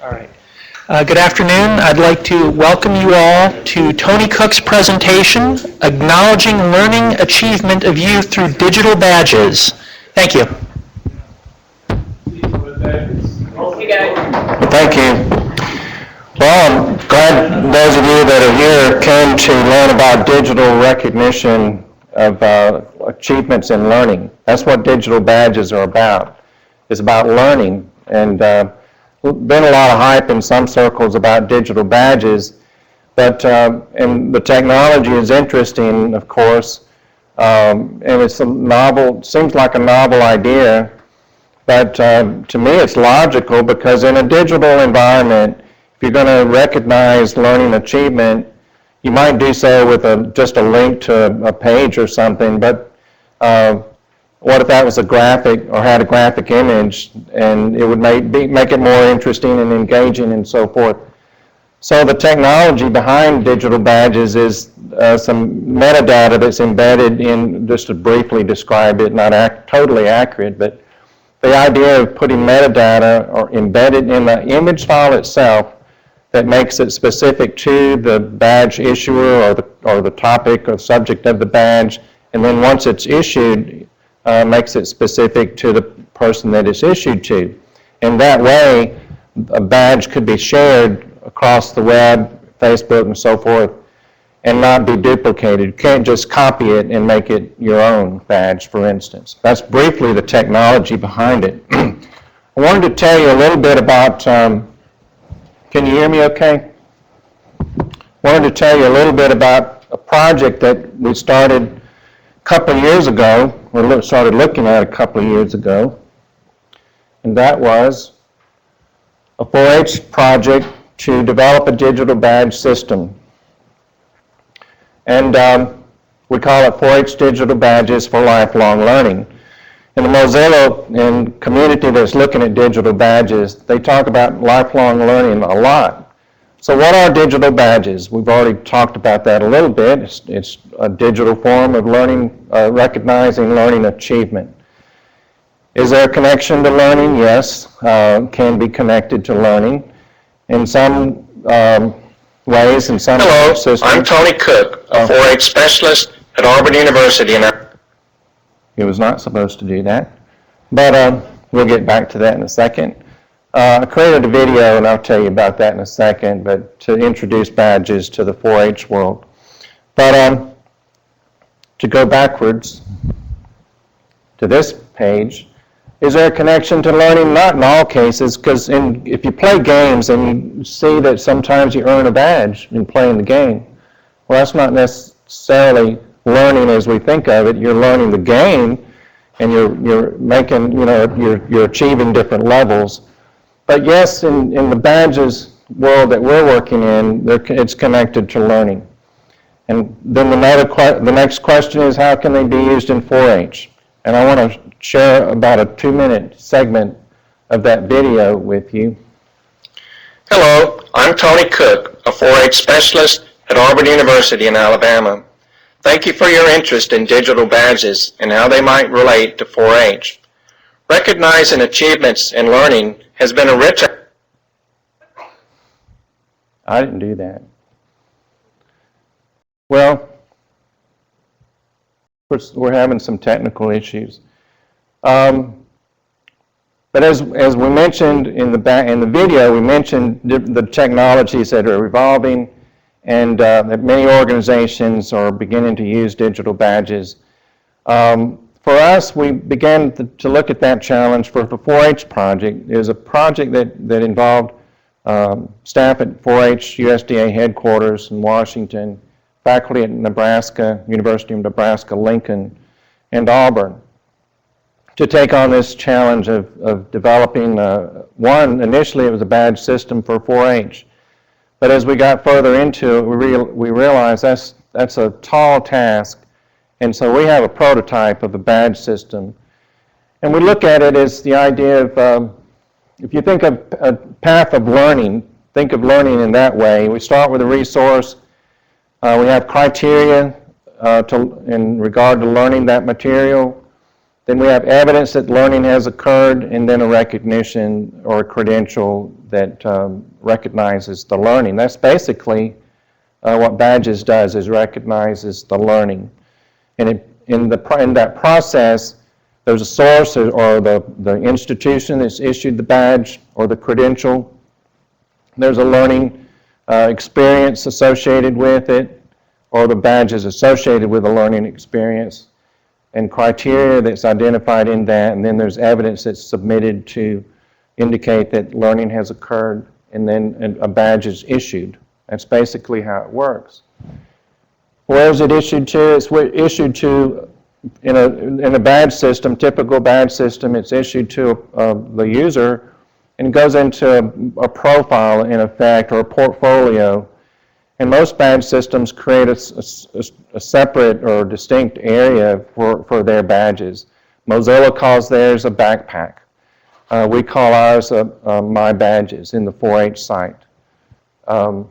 All right. Good afternoon. I'd like to welcome you all to Tony Cook's presentation, Acknowledging Learning Achievement of Youth Through Digital Badges. Thank you. Thank you. Well, I'm glad those of you that are here came to learn about digital recognition of achievements in learning. That's what digital badges are about. It's about learning, and been a lot of hype in some circles about digital badges, but and the technology is interesting, of course, and it's a novel, seems like a novel idea, but to me it's logical, because in a digital environment, if you're going to recognize learning achievement, you might do so with just a link to a page or something, but what if that was a graphic or had a graphic image, and it would make it more interesting and engaging and so forth. So the technology behind digital badges is some metadata that's embedded in, just to briefly describe it, not totally accurate, but the idea of putting metadata or embedded in the image file itself that makes it specific to the badge issuer or the topic or subject of the badge, and then once it's issued, makes it specific to the person that it's issued to. And that way, a badge could be shared across the web, Facebook, and so forth, and not be duplicated. You can't just copy it and make it your own badge, for instance. That's briefly the technology behind it. I wanted to tell you a little bit about, can you hear me okay? I wanted to tell you a little bit about a project that we started a couple of years ago, or started looking at a couple of years ago, and that was a FourH project to develop a digital badge system. And we call it FourH Digital Badges for Lifelong Learning. In the Mozilla community that's looking at digital badges, they talk about lifelong learning a lot. So what are digital badges? We've already talked about that a little bit. It's a digital form of learning, recognizing learning achievement. Is there a connection to learning? Yes, can be connected to learning in some ways, in some systems. Hello, I'm Tony Cook, a FourH specialist at Auburn University. He was not supposed to do that, but we'll get back to that in a second. I created a video, and I'll tell you about that in a second, but to introduce badges to the FourH world. But to go backwards to this page, is there a connection to learning? Not in all cases, because if you play games and you see that sometimes you earn a badge in playing the game, well, that's not necessarily learning as we think of it. You're learning the game, and you're making, you're achieving different levels. But yes, in the badges world that we're working in, it's connected to learning. And then the next question is, how can they be used in FourH? And I want to share about a 2-minute segment of that video with you. Hello, I'm Tony Cook, a FourH specialist at Auburn University in Alabama. Thank you for your interest in digital badges and how they might relate to FourH. Recognizing achievements in learning has been a rich... I didn't do that. Well, we're having some technical issues. But as we mentioned in the video, we mentioned the technologies that are evolving, and that many organizations are beginning to use digital badges. For us, we began to look at that challenge for the FourH project. It was a project that involved staff at FourH USDA headquarters in Washington, faculty at Nebraska, University of Nebraska, Lincoln, and Auburn, to take on this challenge of developing initially it was a badge system for FourH. But as we got further into it, we realized that's a tall task. And so we have a prototype of a badge system. And we look at it as the idea of, if you think of a path of learning, think of learning in that way. We start with a resource. We have criteria in regard to learning that material. Then we have evidence that learning has occurred, and then a recognition or a credential that recognizes the learning. That's basically what Badges does, is recognizes the learning. And in that process, there's a source or the institution that's issued the badge or the credential. There's a learning experience associated with it, or the badge is associated with a learning experience, and criteria that's identified in that, and then there's evidence that's submitted to indicate that learning has occurred, and then a badge is issued. That's basically how it works. Where is it issued to? It's issued to, in a badge system, typical badge system, it's issued to the user, and it goes into a profile, in effect, or a portfolio. And most badge systems create a separate or distinct area for their badges. Mozilla calls theirs a backpack. We call ours My Badges in the 4-H site. The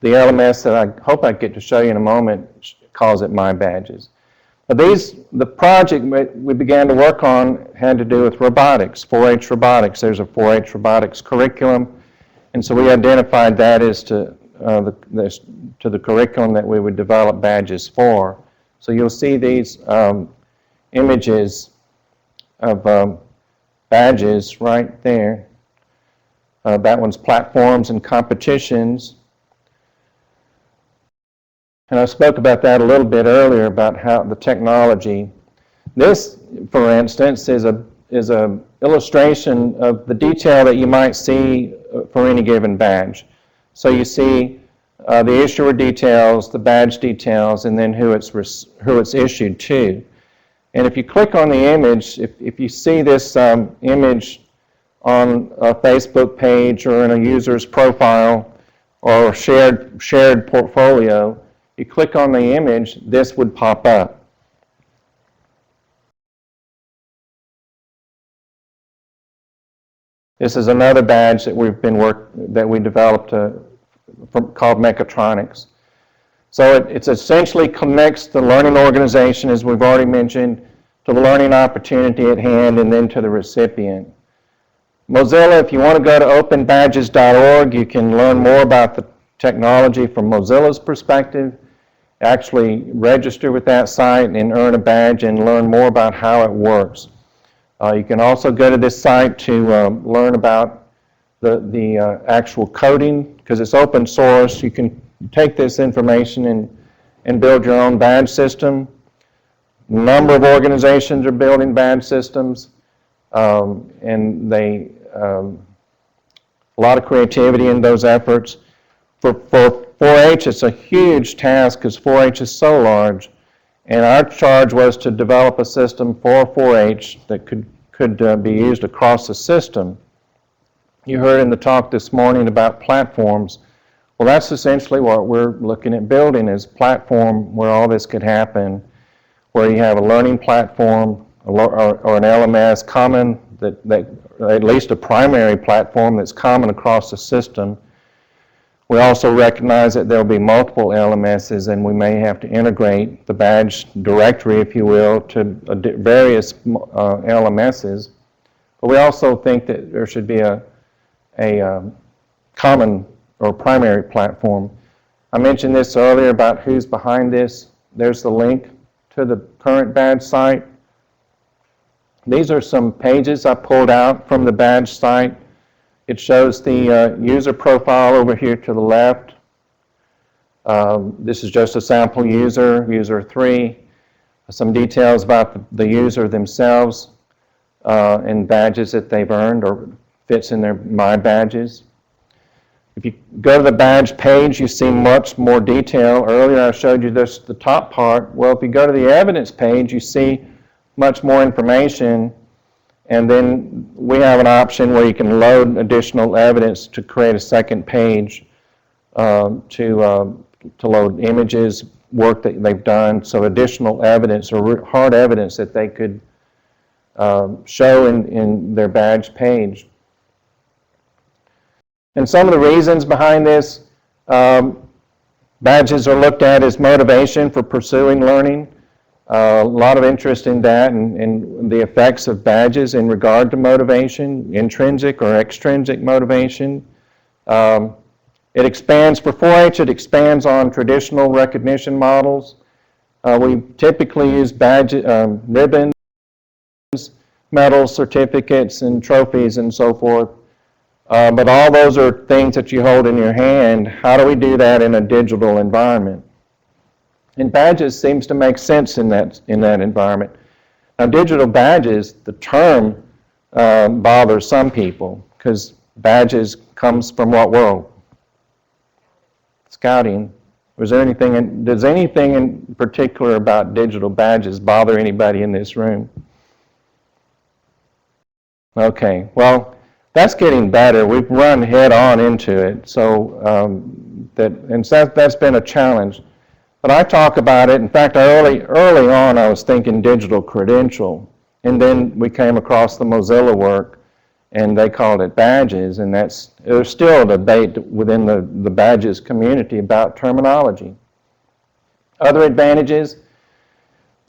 LMS that I hope I get to show you in a moment calls it My Badges. But the project we began to work on had to do with robotics, 4-H robotics. There's a 4-H robotics curriculum, and so we identified that as to the curriculum that we would develop badges for. So you'll see these images of badges right there. That one's platforms and competitions. And I spoke about that a little bit earlier, about how the technology. This, for instance, is a illustration of the detail that you might see for any given badge. So you see the issuer details, the badge details, and then who it's issued to. And if you click on the image, if you see this image on a Facebook page or in a user's profile or shared portfolio, you click on the image, this would pop up. This is another badge that we developed called Mechatronics. So it essentially connects the learning organization, as we've already mentioned, to the learning opportunity at hand, and then to the recipient. Mozilla, if you want to go to openbadges.org, you can learn more about the technology from Mozilla's perspective, actually register with that site and earn a badge and learn more about how it works. You can also go to this site to learn about the actual coding, because it's open source. You can take this information and build your own badge system. A number of organizations are building badge systems, and a lot of creativity in those efforts. For 4-H, it's a huge task because 4-H is so large, and our charge was to develop a system for 4-H that could be used across the system. You heard in the talk this morning about platforms. Well, that's essentially what we're looking at building, is a platform where all this could happen, where you have a learning platform or an LMS common, that at least a primary platform that's common across the system. We also recognize that there will be multiple LMSs, and we may have to integrate the badge directory, if you will, to various LMSs. But we also think that there should be a common or primary platform. I mentioned this earlier about who's behind this. There's the link to the current badge site. These are some pages I pulled out from the badge site. It shows the user profile over here to the left. This is just a sample user, user 3. Some details about the user themselves and badges that they've earned or fits in their My Badges. If you go to the badge page, you see much more detail. Earlier I showed you this, the top part. Well, if you go to the evidence page, you see much more information, and then we have an option where you can load additional evidence to create a second page to load images, work that they've done, so additional evidence or hard evidence that they could show in their badge page. And some of the reasons behind this, badges are looked at as motivation for pursuing learning. A lot of interest in that and the effects of badges in regard to motivation, intrinsic or extrinsic motivation. It expands, for 4-H, it expands on traditional recognition models. We typically use ribbons, medals, certificates, and trophies, and so forth. But all those are things that you hold in your hand. How do we do that in a digital environment? And badges seems to make sense in that environment. Now, digital badges, the term bothers some people because badges comes from what world? Scouting. Does anything in particular about digital badges bother anybody in this room? Okay, well, that's getting better. We've run head on into it, so that's been a challenge. But I talk about it. In fact, early on, I was thinking digital credential, and then we came across the Mozilla work, and they called it badges, and there's still a debate within the badges community about terminology. Other advantages: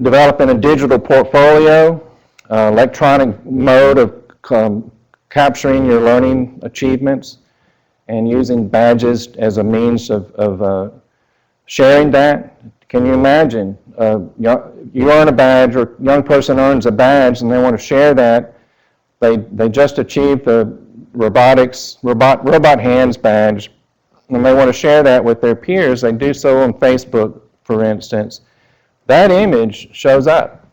developing a digital portfolio, electronic mode of capturing your learning achievements, and using badges as a means of sharing that. Can you imagine? You earn a badge, or a young person earns a badge, and they want to share that. They just achieved the robot hands badge, and they want to share that with their peers. They do so on Facebook, for instance. That image shows up,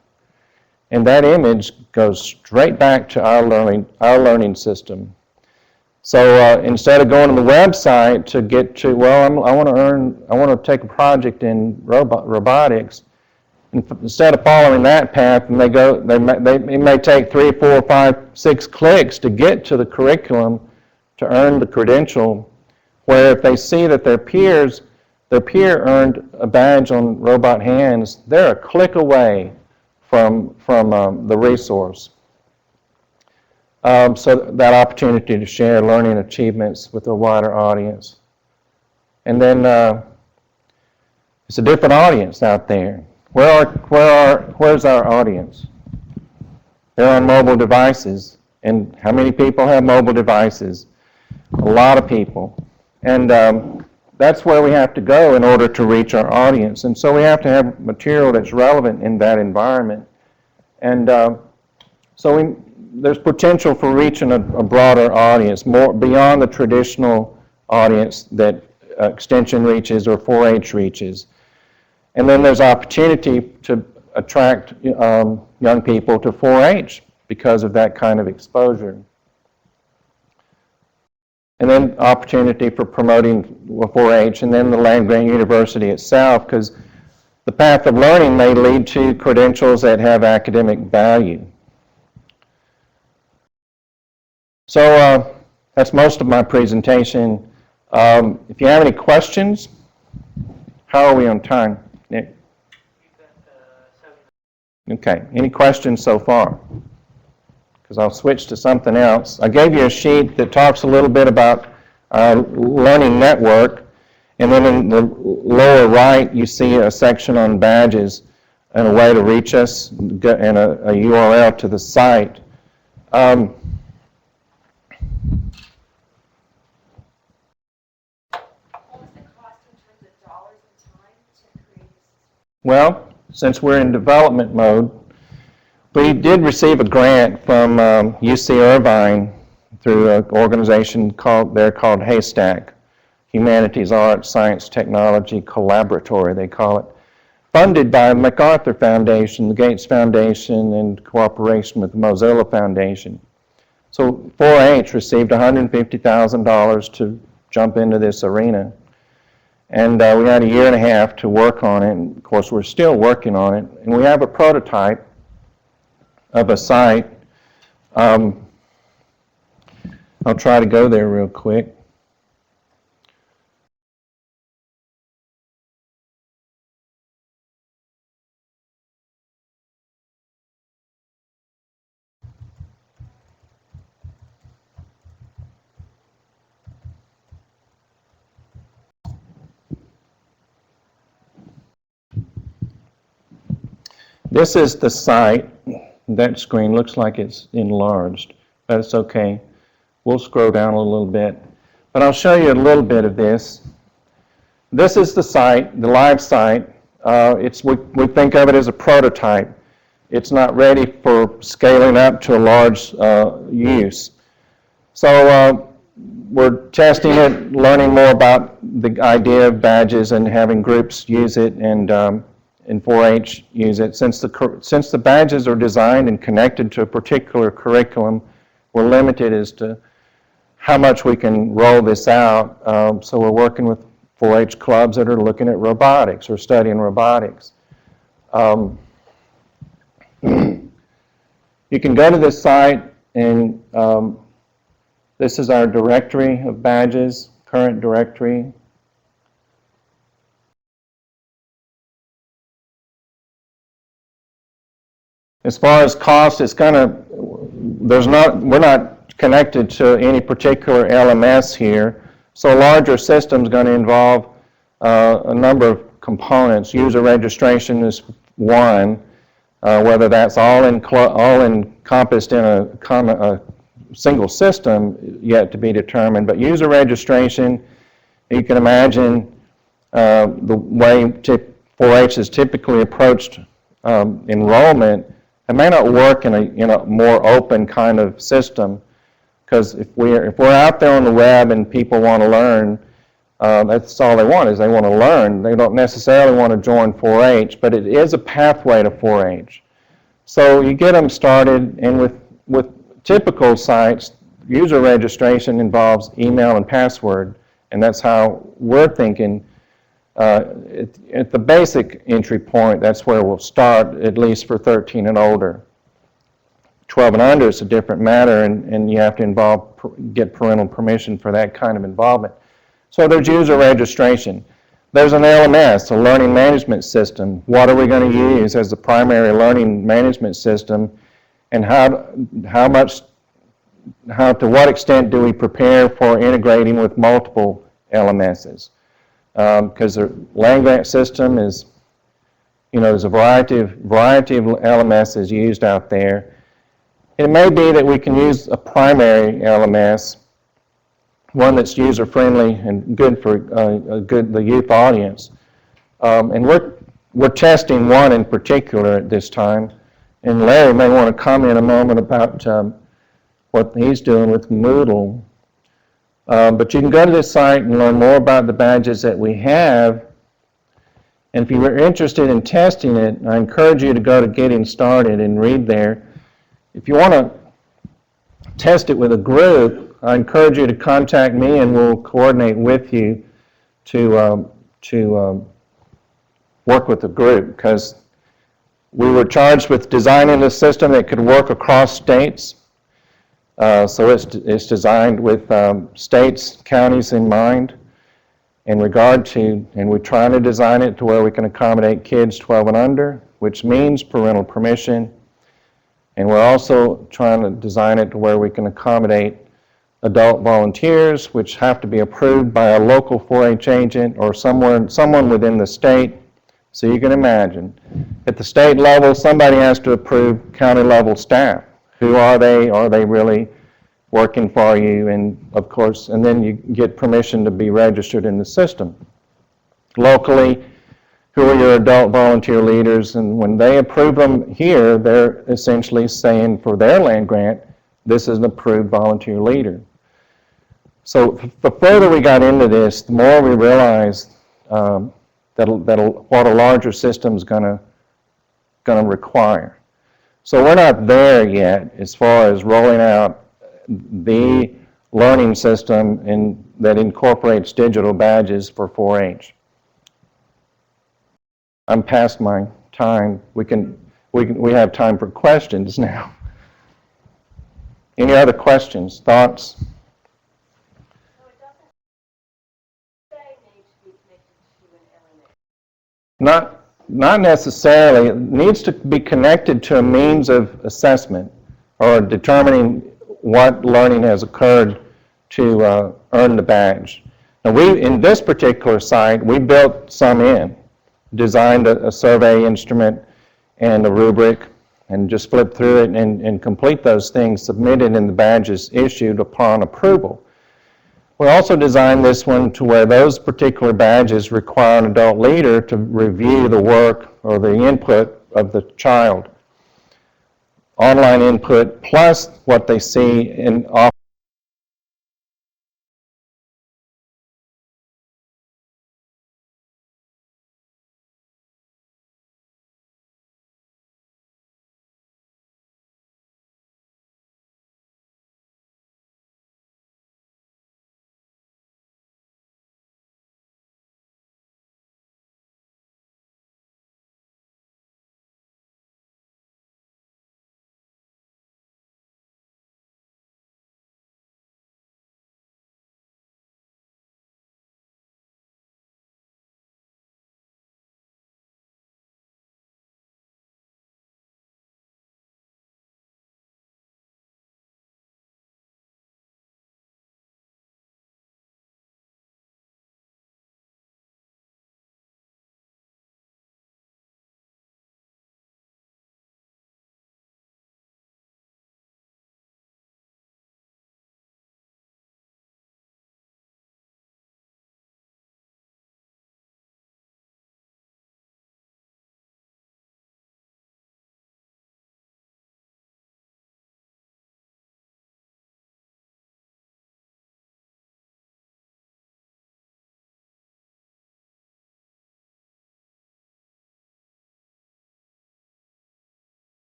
and that image goes straight back to our learning system. So instead of going to the website to get to, well, I want to take a project in robotics, instead of following that path, and it may take 3, 4, 5, 6 clicks to get to the curriculum to earn the credential, where if they see that their peer earned a badge on robot hands, they're a click away from the resource. So that opportunity to share learning achievements with a wider audience. And then it's a different audience out there. Where's our audience? They're on mobile devices. And how many people have mobile devices? A lot of people. And that's where we have to go in order to reach our audience. And so we have to have material that's relevant in that environment. And there's potential for reaching a broader audience, more beyond the traditional audience that Extension reaches or 4-H reaches. And then there's opportunity to attract young people to 4-H because of that kind of exposure. And then opportunity for promoting 4-H, and then the land-grant university itself, because the path of learning may lead to credentials that have academic value. So that's most of my presentation. If you have any questions, how are we on time, Nick? Okay, any questions so far? Because I'll switch to something else. I gave you a sheet that talks a little bit about our learning network, and then in the lower right you see a section on badges and a way to reach us and a URL to the site. Well, since we're in development mode, we did receive a grant from UC Irvine through an organization called Haystack, Humanities, Arts, Science, Technology Collaboratory, they call it, funded by MacArthur Foundation, the Gates Foundation, in cooperation with the Mozilla Foundation. So 4-H received $150,000 to jump into this arena. And we had a year and a half to work on it, and of course we're still working on it. And we have a prototype of a site. I'll try to go there real quick. This is the site. That screen looks like it's enlarged, but it's okay. We'll scroll down a little bit. But I'll show you a little bit of this. This is the site, the live site. We think of it as a prototype. It's not ready for scaling up to a large use. So we're testing it, learning more about the idea of badges and having groups use it and 4-H use it. Since the badges are designed and connected to a particular curriculum, we're limited as to how much we can roll this out. So we're working with 4-H clubs that are looking at robotics or studying robotics. You can go to this site and this is our directory of badges, current directory. As far as cost, we're not connected to any particular LMS here. So a larger system is going to involve a number of components. User registration is one, whether that's all encompassed in a single system yet to be determined. But user registration, you can imagine the way 4-H is typically approached enrollment. It may not work in a more open kind of system, because if we're out there on the web and people want to learn, that's all they want, is they want to learn. They don't necessarily want to join 4-H, but it is a pathway to 4-H. So you get them started, and with typical sites, user registration involves email and password, and that's how we're thinking. At the basic entry point, that's where we'll start, at least for 13 and older. 12 and under is a different matter, and you have to get parental permission for that kind of involvement. So there's user registration. There's an LMS, a learning management system. What are we going to use as the primary learning management system, and to what extent do we prepare for integrating with multiple LMSs? Because the land-grant system is, there's a variety of LMSs used out there. It may be that we can use a primary LMS, one that's user-friendly and good for the youth audience. And we're testing one in particular at this time. And Larry may want to comment a moment about what he's doing with Moodle. But you can go to this site and learn more about the badges that we have. And if you were interested in testing it, I encourage you to go to Getting Started and read there. If you want to test it with a group, I encourage you to contact me and we'll coordinate with you to work with the group, because we were charged with designing a system that could work across states. So it's designed with states, counties in mind in regard to, and we're trying to design it to where we can accommodate kids 12 and under, which means parental permission. And we're also trying to design it to where we can accommodate adult volunteers, which have to be approved by a local 4-H agent or someone within the state. So you can imagine, at the state level, somebody has to approve county level staff. Who are they? Are they really working for you? And of course, and then you get permission to be registered in the system. Locally, who are your adult volunteer leaders? And when they approve them here, they're essentially saying for their land grant, this is an approved volunteer leader. So the further we got into this, the more we realized what a larger system is going to require. So we're not there yet as far as rolling out the learning system that incorporates digital badges for 4-H. I'm past my time. We have time for questions now. Any other questions, thoughts? So it doesn't say need to be connected to an LMS? Not necessarily. It needs to be connected to a means of assessment or determining what learning has occurred to earn the badge. Now in this particular site, we built some in, designed a survey instrument, and a rubric, and just flip through it and complete those things submitted and the badges issued upon approval. We also designed this one to where those particular badges require an adult leader to review the work or the input of the child. Online input plus what they see in